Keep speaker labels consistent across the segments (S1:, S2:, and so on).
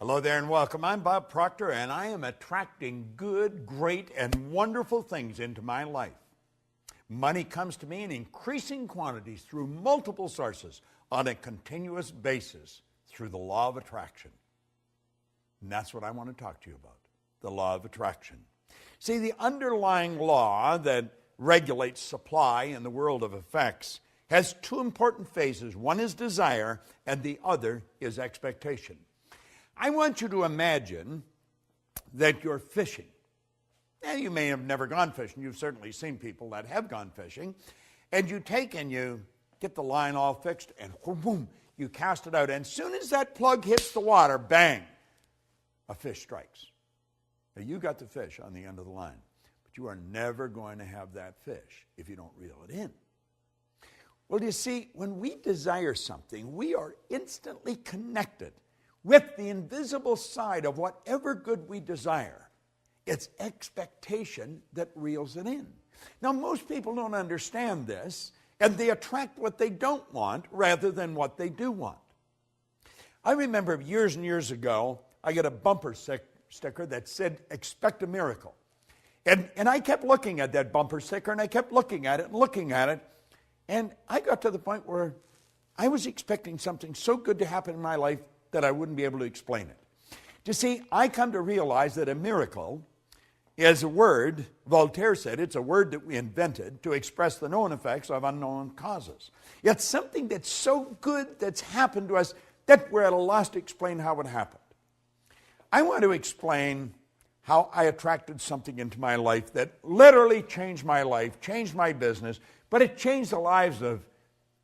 S1: Hello there and welcome. I'm Bob Proctor, and I am attracting good, great, and wonderful things into my life. Money comes to me in increasing quantities through multiple sources on a continuous basis through the law of attraction. And that's what I want to talk to you about, the law of attraction. See, the underlying law that regulates supply in the world of effects has two important phases. One is desire, and the other is expectation. I want you to imagine that you're fishing. Now, you may have never gone fishing. You've certainly seen people that have gone fishing. And you take and you get the line all fixed, and boom, you cast it out. And as soon as that plug hits the water, bang, a fish strikes. Now, you got the fish on the end of the line, but you are never going to have that fish if you don't reel it in. Well, you see, when we desire something, we are instantly connected with the invisible side of whatever good we desire. It's expectation that reels it in. Now, most people don't understand this, and they attract what they don't want rather than what they do want. I remember years and years ago, I got a bumper sticker that said, "Expect a miracle." And I kept looking at that bumper sticker, and I kept looking at it and looking at it, and I got to the point where I was expecting something so good to happen in my life that I wouldn't be able to explain it. You see, I come to realize that a miracle is a word, Voltaire said, it's a word that we invented to express the known effects of unknown causes. It's something that's so good that's happened to us that we're at a loss to explain how it happened. I want to explain how I attracted something into my life that literally changed my life, changed my business, but it changed the lives of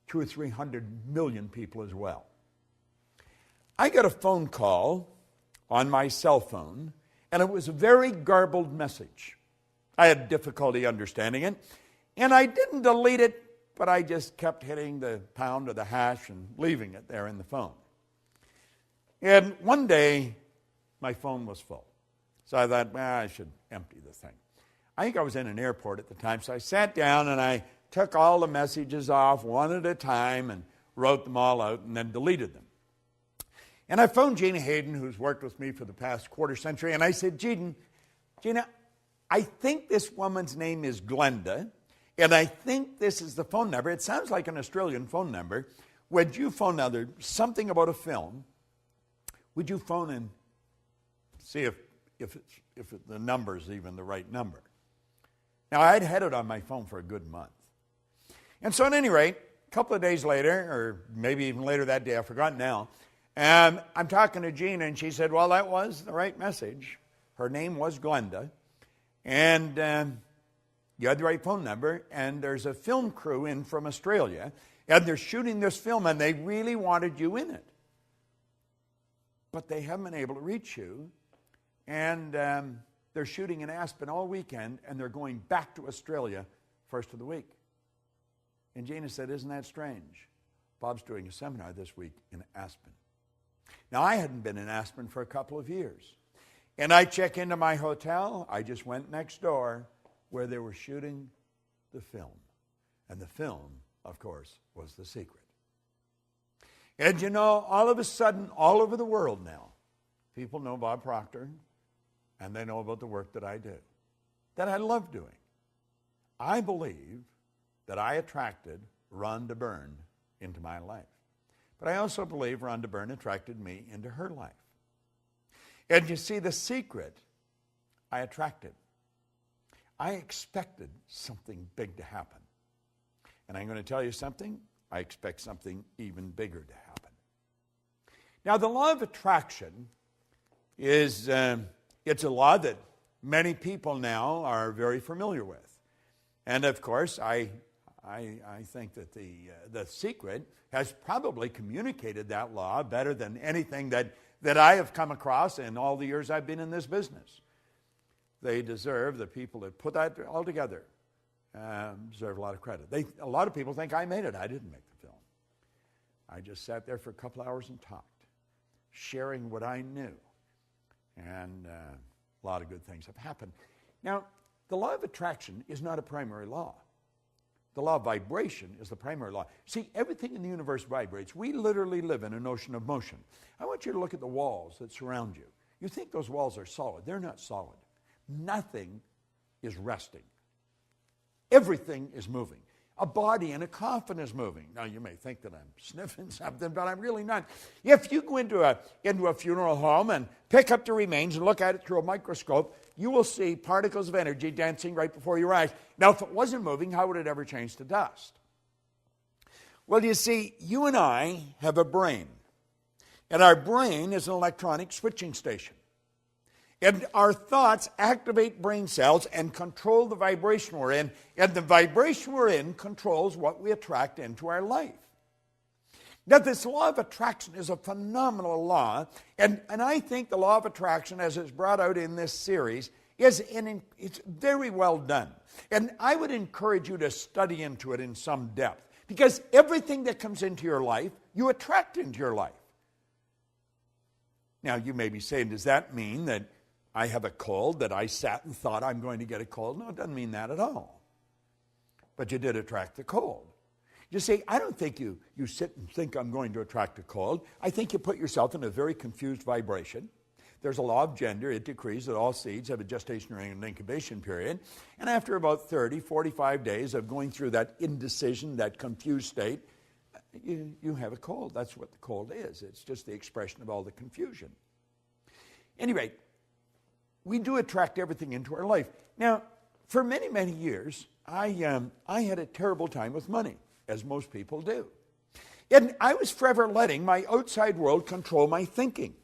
S1: 200 or 300 million people as well. I got a phone call on my cell phone, and it was a very garbled message. I had difficulty understanding it, and I didn't delete it, but I just kept hitting the pound or the hash and leaving it there in the phone. And one day, my phone was full. So I thought, I should empty the thing. I think I was in an airport at the time, so I sat down and I took all the messages off one at a time and wrote them all out and then deleted them. And I phoned Gina Hayden, who's worked with me for the past quarter century, and I said, Gina, I think this woman's name is Glenda, and I think this is the phone number. It sounds like an Australian phone number. Would you phone now? There's something about a film. Would you phone and see if the number is even the right number? Now, I'd had it on my phone for a good month. And so at any rate, a couple of days later, or maybe even later that day, I've forgotten now, and I'm talking to Gina, and she said, well, that was the right message. Her name was Glenda, and you had the right phone number, and there's a film crew in from Australia, and they're shooting this film, and they really wanted you in it. But they haven't been able to reach you, and they're shooting in Aspen all weekend, and they're going back to Australia first of the week. And Gina said, isn't that strange? Bob's doing a seminar this week in Aspen. Now, I hadn't been in Aspen for a couple of years. And I check into my hotel. I just went next door where they were shooting the film. And the film, of course, was The Secret. And you know, all of a sudden, all over the world now, people know Bob Proctor, and they know about the work that I do, that I love doing. I believe that I attracted Rhonda Byrne into my life. But I also believe Rhonda Byrne attracted me into her life. And you see, the secret I attracted. I expected something big to happen. And I'm going to tell you something. I expect something even bigger to happen. Now, the law of attraction is it's a law that many people now are very familiar with. And of course, I think that the secret has probably communicated that law better than anything that I have come across in all the years I've been in this business. They deserve, the people that put that all together, deserve a lot of credit. A lot of people think I made it. I didn't make the film. I just sat there for a couple hours and talked, sharing what I knew. And a lot of good things have happened. Now, the law of attraction is not a primary law. The law of vibration is the primary law. See, everything in the universe vibrates. We literally live in an ocean of motion. I want you to look at the walls that surround you. You think those walls are solid. They're not solid. Nothing is resting. Everything is moving. A body in a coffin is moving. Now, you may think that I'm sniffing something, but I'm really not. If you go into a funeral home and pick up the remains and look at it through a microscope, you will see particles of energy dancing right before your eyes. Now, if it wasn't moving, how would it ever change to dust? Well, you see, you and I have a brain, and our brain is an electronic switching station. And our thoughts activate brain cells and control the vibration we're in, and the vibration we're in controls what we attract into our life. Now, this law of attraction is a phenomenal law, and I think the law of attraction, as it's brought out in this series, it's very well done. And I would encourage you to study into it in some depth, because everything that comes into your life, you attract into your life. Now, you may be saying, does that mean that I have a cold, that I sat and thought I'm going to get a cold? No, it doesn't mean that at all. But you did attract the cold. You see, I don't think you sit and think I'm going to attract a cold. I think you put yourself in a very confused vibration. There's a law of gender. It decrees that all seeds have a gestation and incubation period. And after about 30, 45 days of going through that indecision, that confused state, you have a cold. That's what the cold is. It's just the expression of all the confusion. Anyway, we do attract everything into our life. Now, for many, many years, I had a terrible time with money, as most people do. And I was forever letting my outside world control my thinking.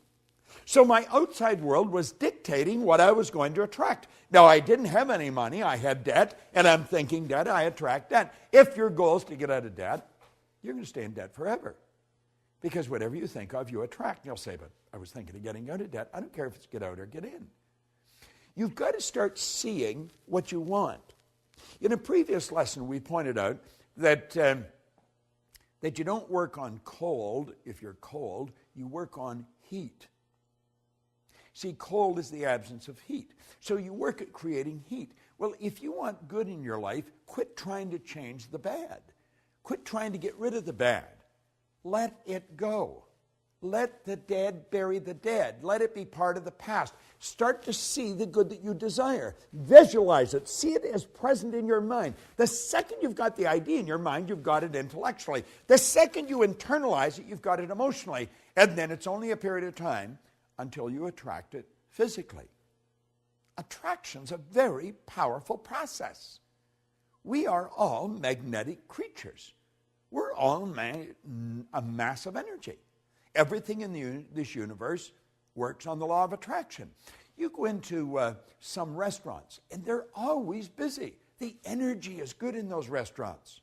S1: So my outside world was dictating what I was going to attract. Now, I didn't have any money. I had debt, and I'm thinking debt, I attract debt. If your goal is to get out of debt, you're going to stay in debt forever. Because whatever you think of, you attract. And you'll say, but I was thinking of getting out of debt. I don't care if it's get out or get in. You've got to start seeing what you want. In a previous lesson, we pointed out that you don't work on cold if you're cold. You work on heat. See, cold is the absence of heat. So you work at creating heat. Well, if you want good in your life, quit trying to change the bad. Quit trying to get rid of the bad. Let it go. Let the dead bury the dead. Let it be part of the past. Start to see the good that you desire. Visualize it. See it as present in your mind. The second you've got the idea in your mind, you've got it intellectually. The second you internalize it, you've got it emotionally. And then it's only a period of time until you attract it physically. Attraction's a very powerful process. We are all magnetic creatures. We're all a mass of energy. Everything in this universe works on the law of attraction. You go into some restaurants, and they're always busy. The energy is good in those restaurants.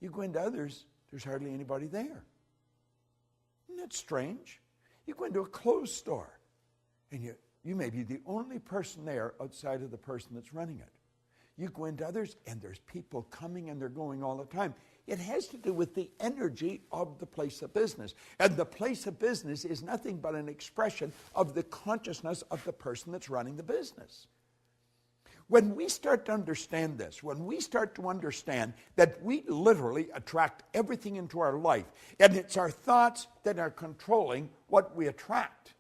S1: You go into others, there's hardly anybody there. Isn't that strange? You go into a clothes store, and you may be the only person there outside of the person that's running it. You go into others, and there's people coming and they're going all the time. It has to do with the energy of the place of business. And the place of business is nothing but an expression of the consciousness of the person that's running the business. When we start to understand this, when we start to understand that we literally attract everything into our life, and it's our thoughts that are controlling what we attract,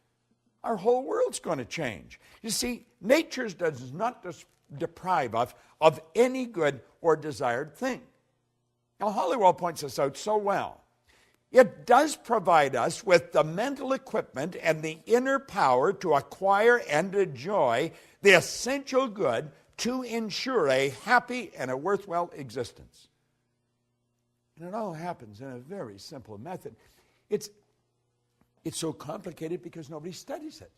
S1: our whole world's going to change. You see, nature does not deprive us of any good or desired thing. Now, Hollywell points this out so well. It does provide us with the mental equipment and the inner power to acquire and enjoy the essential good to ensure a happy and a worthwhile existence. And it all happens in a very simple method. It's so complicated because nobody studies it.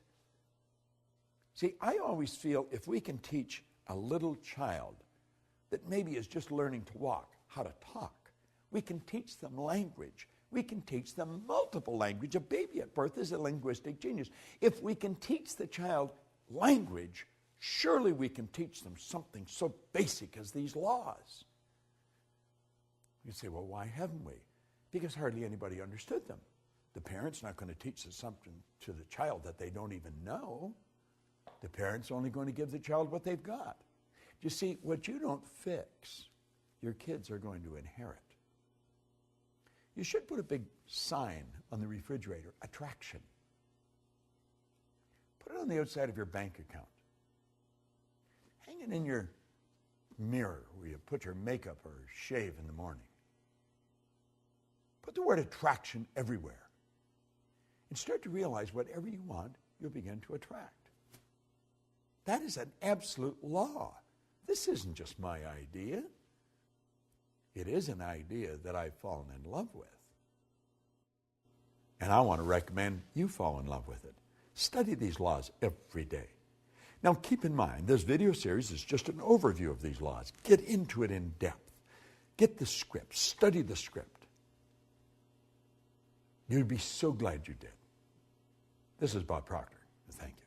S1: See, I always feel if we can teach a little child that maybe is just learning to walk, how to talk. We can teach them language. We can teach them multiple language. A baby at birth is a linguistic genius. If we can teach the child language, surely we can teach them something so basic as these laws. You say, well, why haven't we? Because hardly anybody understood them. The parent's not going to teach something to the child that they don't even know. The parent's only going to give the child what they've got. You see, what you don't fix, your kids are going to inherit. You should put a big sign on the refrigerator, attraction. Put it on the outside of your bank account. Hang it in your mirror where you put your makeup or shave in the morning. Put the word attraction everywhere. And start to realize whatever you want, you'll begin to attract. That is an absolute law. This isn't just my idea. It is an idea that I've fallen in love with. And I want to recommend you fall in love with it. Study these laws every day. Now keep in mind, this video series is just an overview of these laws. Get into it in depth. Get the script. Study the script. You'd be so glad you did. This is Bob Proctor. Thank you.